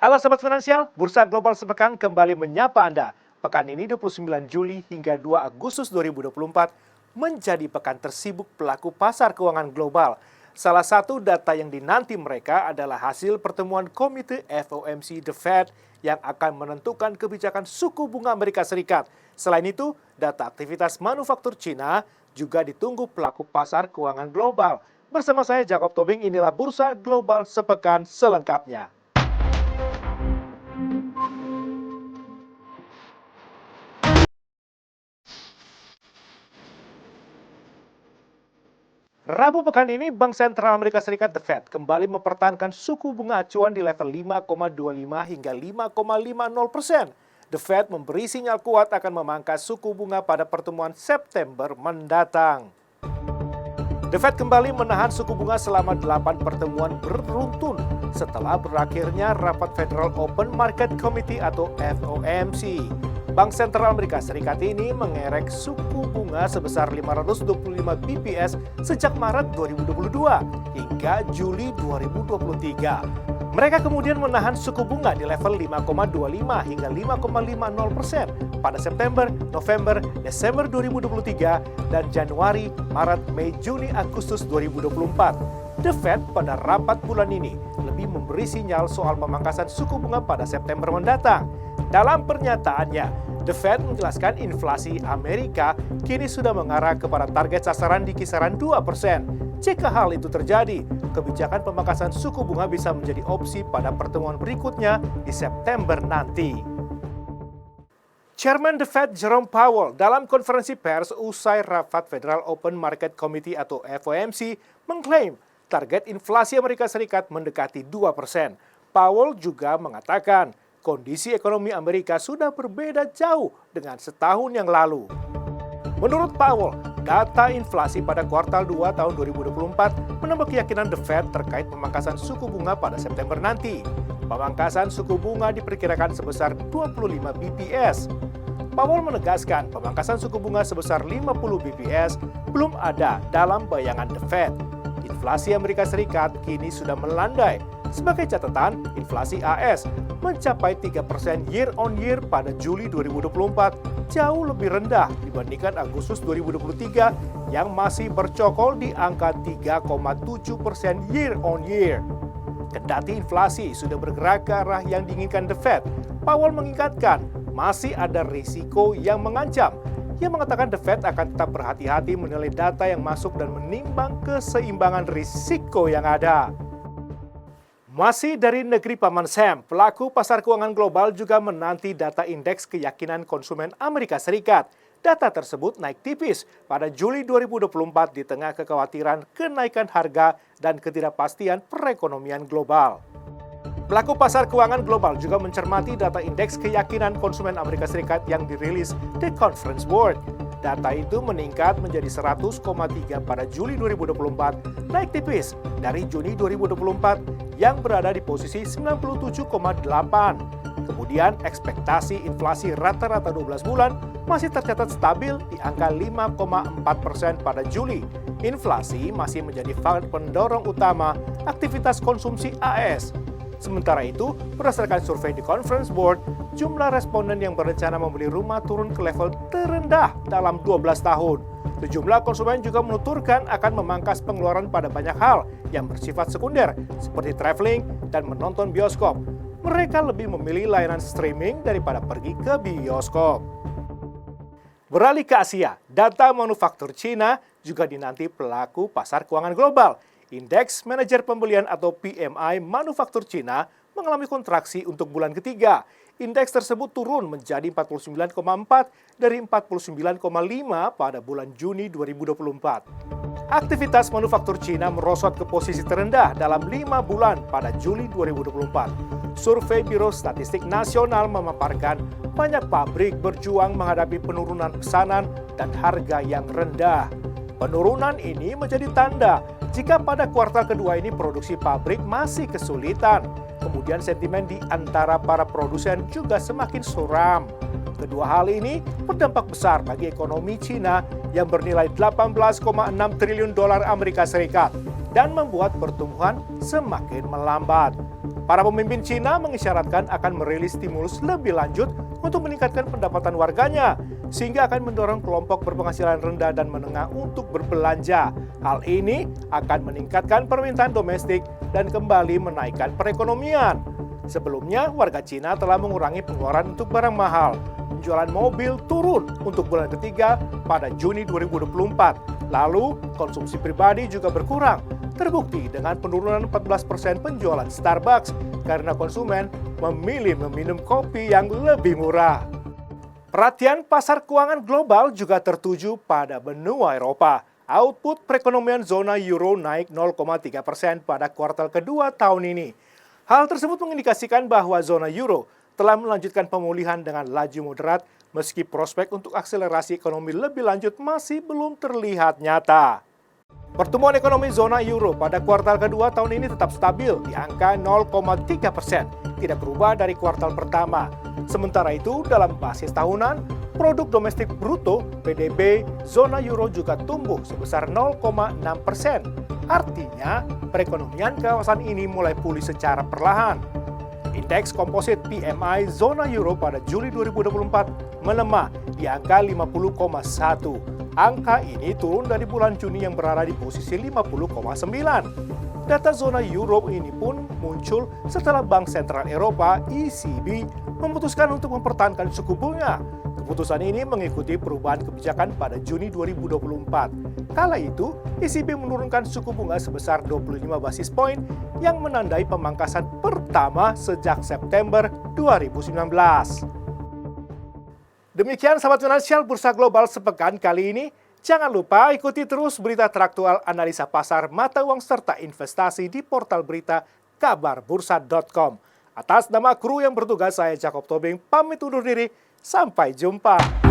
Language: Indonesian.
Halo Sobat Finansial, Bursa Global Sepekan kembali menyapa Anda. Pekan ini 29 Juli hingga 2 Agustus 2024 menjadi pekan tersibuk pelaku pasar keuangan global. Salah satu data yang dinanti mereka adalah hasil pertemuan Komite FOMC The Fed yang akan menentukan kebijakan suku bunga Amerika Serikat. Selain itu, data aktivitas manufaktur Cina juga ditunggu pelaku pasar keuangan global. Bersama saya Jacob Tobing, inilah Bursa Global Sepekan selengkapnya. Rabu pekan ini, Bank Sentral Amerika Serikat The Fed kembali mempertahankan suku bunga acuan di level 5,25 hingga 5,50%. The Fed memberi sinyal kuat akan memangkas suku bunga pada pertemuan September mendatang. The Fed kembali menahan suku bunga selama 8 pertemuan beruntun setelah berakhirnya rapat Federal Open Market Committee atau FOMC. Bank Sentral Amerika Serikat ini mengerek suku bunga sebesar 525 bps sejak Maret 2022 hingga Juli 2023. Mereka kemudian menahan suku bunga di level 5,25 hingga 5,50% pada September, November, Desember 2023 dan Januari, Maret, Mei, Juni, Agustus 2024. The Fed pada rapat bulan ini lebih memberi sinyal soal pemangkasan suku bunga pada September mendatang. Dalam pernyataannya, The Fed menjelaskan inflasi Amerika kini sudah mengarah kepada target sasaran di kisaran 2%. Jika hal itu terjadi, kebijakan pemangkasan suku bunga bisa menjadi opsi pada pertemuan berikutnya di September nanti. Chairman The Fed Jerome Powell dalam konferensi pers usai rapat Federal Open Market Committee atau FOMC mengklaim target inflasi Amerika Serikat mendekati 2%. Powell juga mengatakan kondisi ekonomi Amerika sudah berbeda jauh dengan setahun yang lalu. Menurut Powell, data inflasi pada kuartal 2 tahun 2024 menambah keyakinan The Fed terkait pemangkasan suku bunga pada September nanti. Pemangkasan suku bunga diperkirakan sebesar 25 bps. Powell menegaskan pemangkasan suku bunga sebesar 50 bps belum ada dalam bayangan The Fed. Inflasi Amerika Serikat kini sudah melandai. Sebagai catatan, inflasi AS mencapai 3% year on year pada Juli 2024, jauh lebih rendah dibandingkan Agustus 2023 yang masih bercokol di angka 3,7% year on year. Kendati inflasi sudah bergerak ke arah yang diinginkan The Fed, Powell mengingatkan masih ada risiko yang mengancam. Ia mengatakan The Fed akan tetap berhati-hati menilai data yang masuk dan menimbang keseimbangan risiko yang ada. Masih dari negeri Paman Sam, pelaku pasar keuangan global juga menanti data indeks keyakinan konsumen Amerika Serikat. Data tersebut naik tipis pada Juli 2024 di tengah kekhawatiran kenaikan harga dan ketidakpastian perekonomian global. Pelaku pasar keuangan global juga mencermati data indeks keyakinan konsumen Amerika Serikat yang dirilis The Conference Board. Data itu meningkat menjadi 100,3 pada Juli 2024, naik tipis dari Juni 2024 yang berada di posisi 97,8. Kemudian ekspektasi inflasi rata-rata 12 bulan masih tercatat stabil di angka 5,4% pada Juli. Inflasi masih menjadi faktor pendorong utama aktivitas konsumsi AS. Sementara itu, berdasarkan survei di Conference Board, jumlah responden yang berencana membeli rumah turun ke level terendah dalam 12 tahun. Sejumlah konsumen juga menuturkan akan memangkas pengeluaran pada banyak hal yang bersifat sekunder, seperti traveling dan menonton bioskop. Mereka lebih memilih layanan streaming daripada pergi ke bioskop. Beralih ke Asia, data manufaktur Cina juga dinanti pelaku pasar keuangan global. Indeks Manajer Pembelian atau PMI manufaktur Cina mengalami kontraksi untuk bulan ketiga. Indeks tersebut turun menjadi 49,4 dari 49,5 pada bulan Juni 2024. Aktivitas manufaktur Cina merosot ke posisi terendah dalam 5 bulan pada Juli 2024. Survei Biro Statistik Nasional memaparkan banyak pabrik berjuang menghadapi penurunan pesanan dan harga yang rendah. Penurunan ini menjadi tanda jika pada kuartal kedua ini produksi pabrik masih kesulitan. Kemudian sentimen di antara para produsen juga semakin suram. Kedua hal ini berdampak besar bagi ekonomi Cina yang bernilai 18,6 triliun dolar Amerika Serikat dan membuat pertumbuhan semakin melambat. Para pemimpin Cina mengisyaratkan akan merilis stimulus lebih lanjut untuk meningkatkan pendapatan warganya, sehingga akan mendorong kelompok berpenghasilan rendah dan menengah untuk berbelanja. Hal ini akan meningkatkan permintaan domestik dan kembali menaikkan perekonomian. Sebelumnya, warga Cina telah mengurangi pengeluaran untuk barang mahal. Penjualan mobil turun untuk bulan ketiga pada Juni 2024. Lalu, konsumsi pribadi juga berkurang. Terbukti dengan penurunan 14% penjualan Starbucks karena konsumen memilih meminum kopi yang lebih murah. Perhatian pasar keuangan global juga tertuju pada benua Eropa. Output perekonomian zona euro naik 0,3% pada kuartal kedua tahun ini. Hal tersebut mengindikasikan bahwa zona euro telah melanjutkan pemulihan dengan laju moderat meski prospek untuk akselerasi ekonomi lebih lanjut masih belum terlihat nyata. Pertumbuhan ekonomi zona euro pada kuartal kedua tahun ini tetap stabil di angka 0,3%, tidak berubah dari kuartal pertama. Sementara itu, dalam basis tahunan, produk domestik bruto (PDB) zona euro juga tumbuh sebesar 0,6%. Artinya, perekonomian kawasan ini mulai pulih secara perlahan. Indeks komposit PMI zona euro pada Juli 2024 melemah di angka 50,1. Angka ini turun dari bulan Juni yang berada di posisi 50,9. Data zona euro ini pun muncul setelah Bank Sentral Eropa (ECB) memutuskan untuk mempertahankan suku bunga. Keputusan ini mengikuti perubahan kebijakan pada Juni 2024. Kala itu, ECB menurunkan suku bunga sebesar 25 basis poin yang menandai pemangkasan pertama sejak September 2019. Demikian sahabat finansial Bursa Global sepekan kali ini. Jangan lupa ikuti terus berita teraktual, analisa pasar, mata uang, serta investasi di portal berita kabarbursa.com. Atas nama kru yang bertugas, saya Jacob Tobing pamit undur diri. Sampai jumpa.